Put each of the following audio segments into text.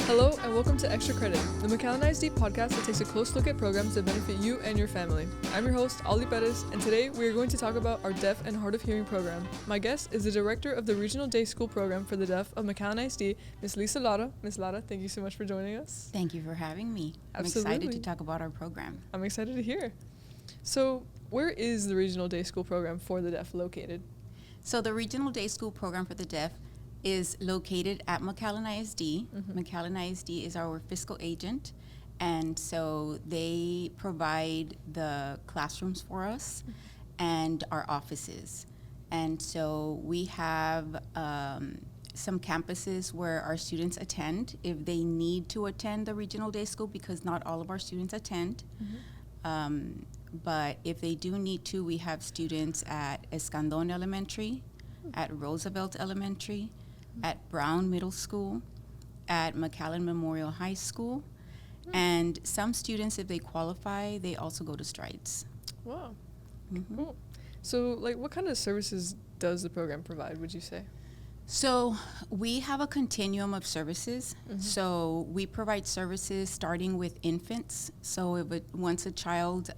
Hello and welcome to Extra Credit, the McAllen ISD podcast that takes a close look at programs that benefit you and your family. I'm your host, Ollie Perez, and today we are going to talk about our Deaf and Hard of Hearing program. My guest is the director of the Regional Day School Program for the Deaf of McAllen ISD, Ms. Liza Lara. Ms. Lara, thank you so much for joining us. Thank you for having me. Absolutely. I'm excited to talk about our program. I'm excited to hear. So, where is the Regional Day School Program for the Deaf located? So the Regional Day School Program for the Deaf is located at McAllen ISD. Mm-hmm. McAllen ISD is our fiscal agent, and so they provide the classrooms for us and our offices. And so we have some campuses where our students attend if they need to attend the Regional Day School, because not all of our students attend. Mm-hmm. But if they do need to, we have students at Escandon Elementary, at Roosevelt Elementary, at Brown Middle School, at McAllen Memorial High School, and some students, if they qualify, they also go to Strides. Wow. Mm-hmm. Cool. So, what kind of services does the program provide, would you say? So we have a continuum of services. Mm-hmm. So we provide services starting with infants. So once a child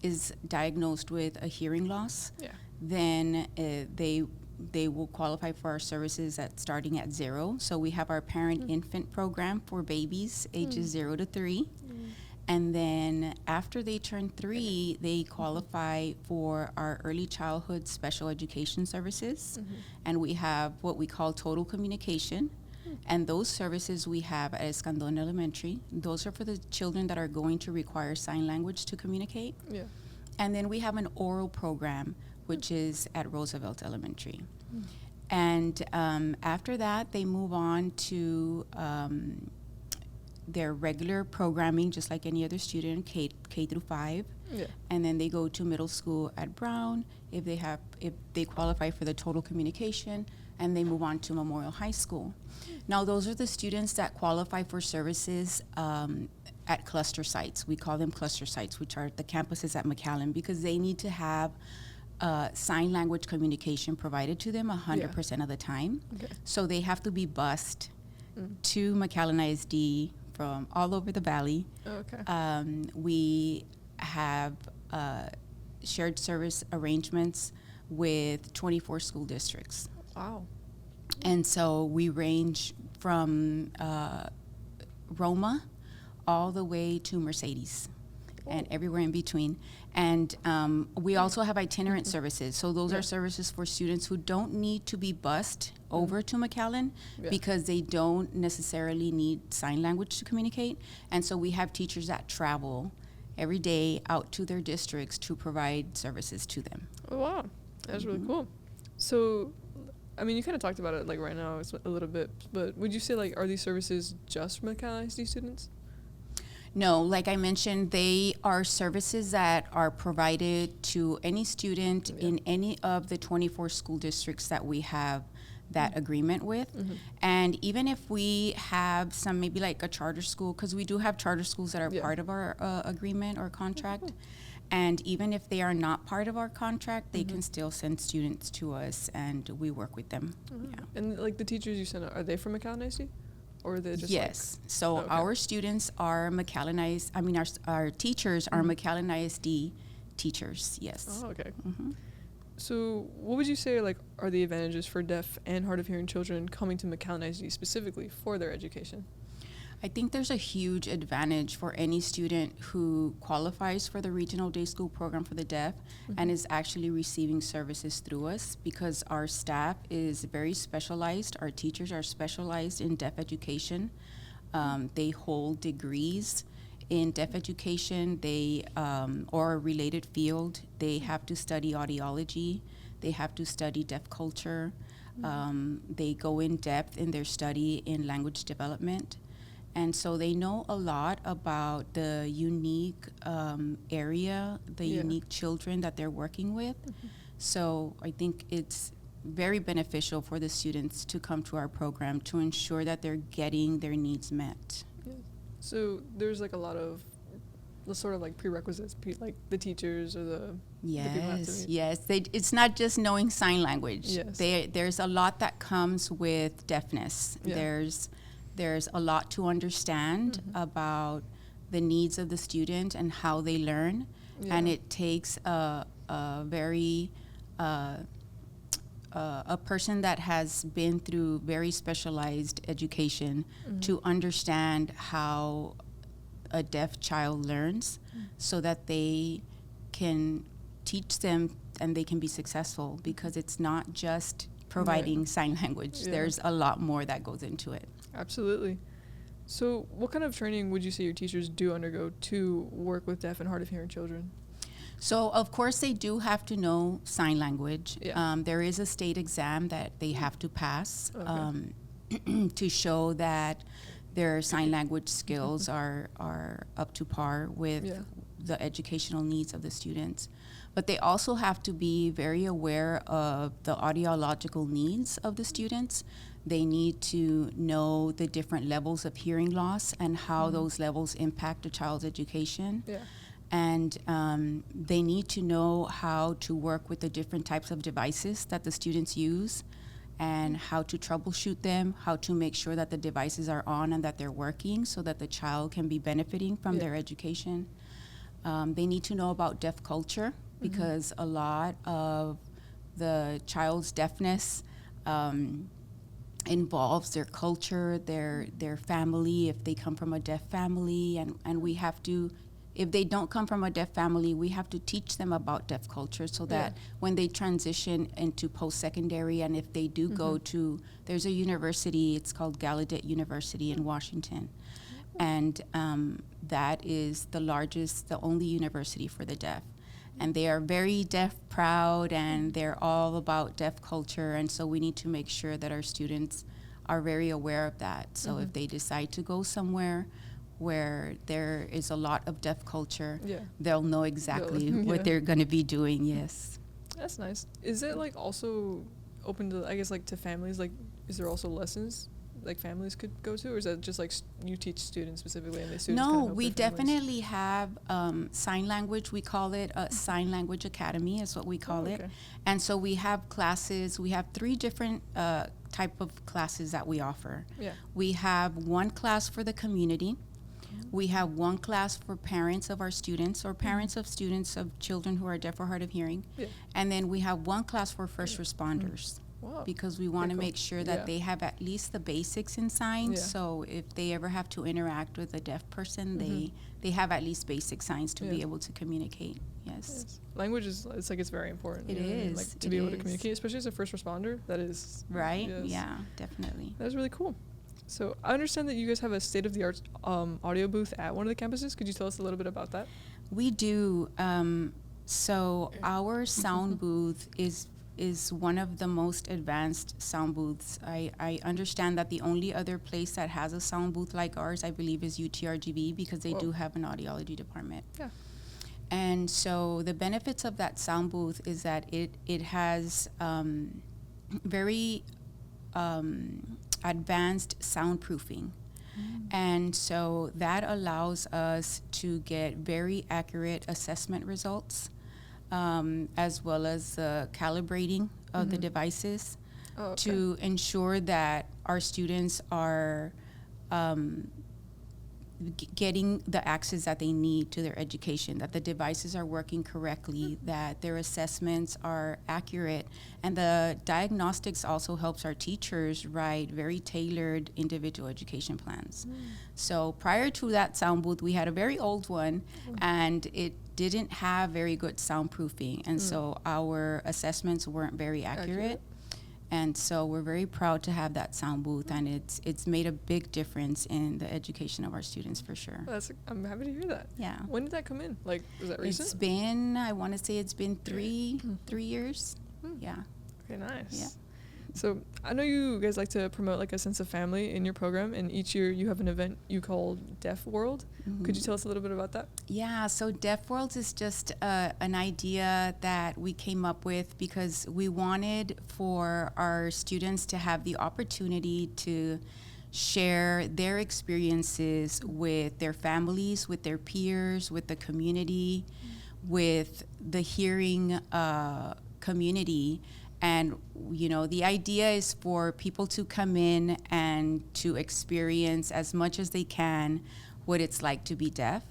is diagnosed with a hearing loss, then they will qualify for our services starting at 0. So we have our parent-infant program for babies ages 0 to 3. And then after they turn 3, they qualify for our early childhood special education services. And we have what we call total communication. And those services we have at Escandon Elementary. Those are for the children that are going to require sign language to communicate. Yeah. And then we have an oral program, which is at Roosevelt Elementary. And after that, they move on to their regular programming, just like any other student, K through 5. Yeah. And then they go to middle school at Brown if they qualify for the total communication, and they move on to Memorial High School. Now, those are the students that qualify for services at cluster sites. We call them cluster sites, which are the campuses at McAllen, because they need to have sign language communication provided to them 100% of the time. Okay. So they have to be bused to McAllen ISD from all over the valley. Oh, okay. We have shared service arrangements with 24 school districts. Wow. And so we range from Roma all the way to Mercedes and everywhere in between. And we also have itinerant services. So those are services for students who don't need to be bused over to McAllen because they don't necessarily need sign language to communicate. And so we have teachers that travel every day out to their districts to provide services to them. Oh, wow. That's really cool. So, I mean, you kind of talked about it right now a little bit, but would you say are these services just for McAllen ISD students? No, like I mentioned, they are services that are provided to any student in any of the 24 school districts that we have that agreement with. And even if we have some, maybe like a charter school, because we do have charter schools that are part of our agreement or contract, and even if they are not part of our contract, they can still send students to us and we work with them. Yeah. And the teachers you send out, are they from McAllen ISD? Or are they just yes. So our students are McAllen ISD, our teachers are McAllen ISD teachers, yes. Oh, okay. So what would you say are the advantages for deaf and hard of hearing children coming to McAllen ISD specifically for their education? I think there's a huge advantage for any student who qualifies for the Regional Day School Program for the Deaf and is actually receiving services through us, because our staff is very specialized. Our teachers are specialized in deaf education. They hold degrees in deaf education, or a related field. They have to study audiology. They have to study deaf culture. They go in depth in their study in language development. And so they know a lot about the unique area, the unique children that they're working with. So I think it's very beneficial for the students to come to our program to ensure that they're getting their needs met. Yeah. So there's a lot of the sort of prerequisites, the teachers or the Yes. It's not just knowing sign language. Yes. There's a lot that comes with deafness. Yeah. There's There's a lot to understand about the needs of the student and how they learn. Yeah. And it takes a very a person that has been through very specialized education to understand how a deaf child learns, so that they can teach them and they can be successful, because it's not just providing sign language. Yeah. There's a lot more that goes into it. Absolutely. So what kind of training would you say your teachers do undergo to work with deaf and hard of hearing children? So, of course, they do have to know sign language. Yeah. There is a state exam that they have to pass to show that their sign language skills are up to par with the educational needs of the students. But they also have to be very aware of the audiological needs of the students. They need to know the different levels of hearing loss and how those levels impact a child's education. Yeah. And they need to know how to work with the different types of devices that the students use, and how to troubleshoot them, how to make sure that the devices are on and that they're working, so that the child can be benefiting from their education. They need to know about deaf culture, because a lot of the child's deafness involves their culture, their family, if they come from a deaf family, and we have to, if they don't come from a deaf family, we have to teach them about deaf culture, so that when they transition into post-secondary, and if they do go to, there's a university, it's called Gallaudet University in Washington, and that is the only university for the deaf. And they are very deaf proud, and they're all about deaf culture, and so we need to make sure that our students are very aware of that. So if they decide to go somewhere where there is a lot of deaf culture, they'll know exactly what they're going to be doing. Yes. That's nice. Is it like also open to, I guess, like to families? Like, is there also lessons like families could go to, or is that just like you teach students specifically and the students No, kind of help we their families? definitely have sign language. We call it a sign language academy is what we call it. And so we have classes. We have 3 different type of classes that we offer. Yeah. We have one class for the community. We have one class for parents of our students, or parents of students of children who are deaf or hard of hearing. Yeah. And then we have one class for first responders. Wow. Because we want to Very cool. make sure that they have at least the basics in signs. Yeah. So if they ever have to interact with a deaf person, they have at least basic signs to be able to communicate. Yes. Language is, it's like, it's very important. It you know what I mean? is. Like, to It be able to is. communicate, especially as a first responder, that is. Right? Yes. Yeah, definitely. That is really cool. So I understand that you guys have a state-of-the-art audio booth at one of the campuses. Could you tell us a little bit about that? We do. So our sound booth is one of the most advanced sound booths. I understand that the only other place that has a sound booth like ours, I believe, is UTRGV, because they do have an audiology department. Yeah. And so the benefits of that sound booth is that it has very advanced soundproofing. And so that allows us to get very accurate assessment results, as well as the calibrating of the devices to ensure that our students are getting the access that they need to their education, that the devices are working correctly, that their assessments are accurate. And the diagnostics also helps our teachers write very tailored individual education plans. So prior to that sound booth, we had a very old one, and it didn't have very good soundproofing. And so our assessments weren't very accurate. And so we're very proud to have that sound booth, and it's made a big difference in the education of our students, for sure. I'm happy to hear that. Yeah. When did that come in? Like, was that recent? It's been, I want to say it's been 3 years. Yeah. Okay, nice. Yeah. So I know you guys like to promote like a sense of family in your program, and each year you have an event you call Deaf World. Could you tell us a little bit about that? Yeah, so Deaf Worlds is just an idea that we came up with because we wanted for our students to have the opportunity to share their experiences with their families, with their peers, with the community, with the hearing community, And, you know, the idea is for people to come in and to experience as much as they can what it's like to be deaf.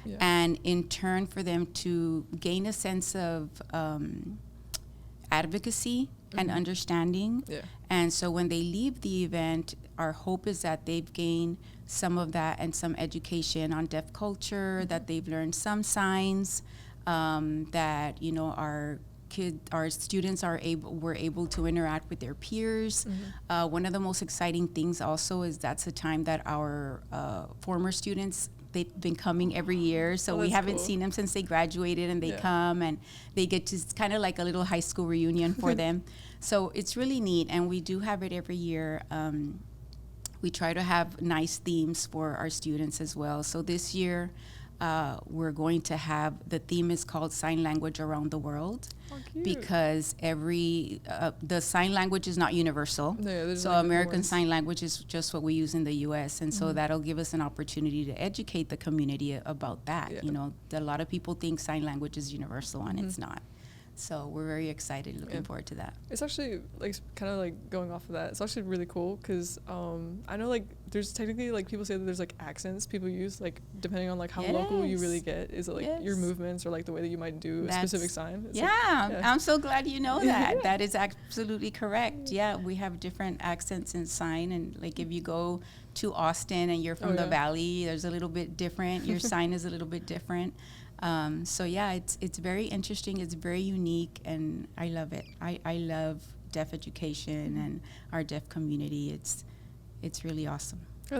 Yeah. And in turn for them to gain a sense of advocacy and understanding. Yeah. And so when they leave the event, our hope is that they've gained some of that and some education on deaf culture, that they've learned some signs, that, you know, our students were able to interact with their peers. One of the most exciting things also is that's the time that our former students, they've been coming every year, so we haven't seen them since they graduated, and they come and they get to, it's kind of like a little high school reunion for them. So it's really neat, and we do have it every year. We try to have nice themes for our students as well. So this year, we're going to have, the theme is called Sign Language Around the World. Because the sign language is not universal. So like American Sign Language is just what we use in the U.S. And so that'll give us an opportunity to educate the community about that. You know, a lot of people think sign language is universal, and it's not. So we're very excited, looking forward to that. It's actually like kind of like going off of that. It's actually really cool because I know like there's technically like people say that there's like accents people use, like depending on like how local you really get. Is it like your movements or like the way that you might do a specific sign? It's I'm so glad you know that. That is absolutely correct. Yeah, we have different accents in sign, and like if you go to Austin and you're from the Valley, there's a little bit different. Your sign is a little bit different. So yeah, it's very interesting. It's very unique, and I love it. I love deaf education and our deaf community. It's really awesome. I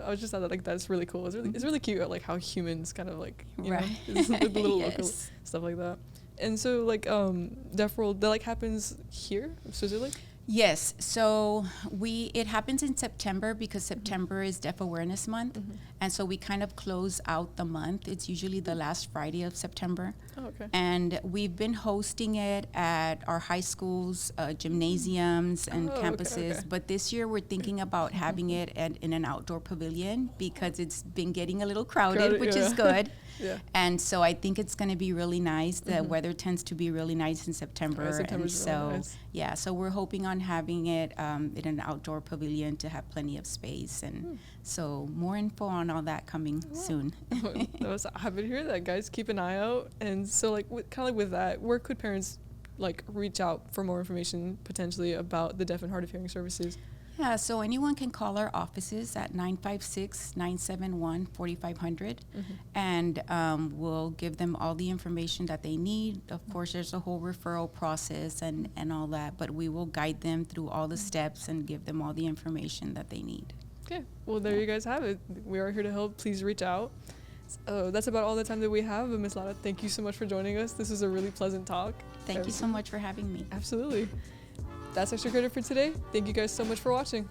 was just thought that like that's really cool. It's really cute like how humans kind of like you know the little local stuff like that. And so like Deaf World, that like happens here in Switzerland? Yes, so it happens in September because September is Deaf Awareness Month, and so we kind of close out the month. It's usually the last Friday of September. Oh, okay. And we've been hosting it at our high schools, gymnasiums, and campuses. Okay. But this year we're thinking about having it in an outdoor pavilion because it's been getting a little crowded, which is good. Yeah. And so I think it's going to be really nice. The weather tends to be really nice in September. And so, really nice. So we're hoping on having it in an outdoor pavilion to have plenty of space. And so more info on all that coming soon. Happy to hear that, guys. Keep an eye out. And so like kind of like with that, where could parents like reach out for more information potentially about the deaf and hard of hearing services? Yeah, so anyone can call our offices at 956-971-4500, and we'll give them all the information that they need. Of course, there's a whole referral process and all that, but we will guide them through all the steps and give them all the information that they need. Okay, well, there you guys have it. We are here to help. Please reach out. That's about all the time that we have. But Ms. Lara, thank you so much for joining us. This was a really pleasant talk. Thank you so much for having me. Absolutely. That's Extra Credit for today. Thank you guys so much for watching.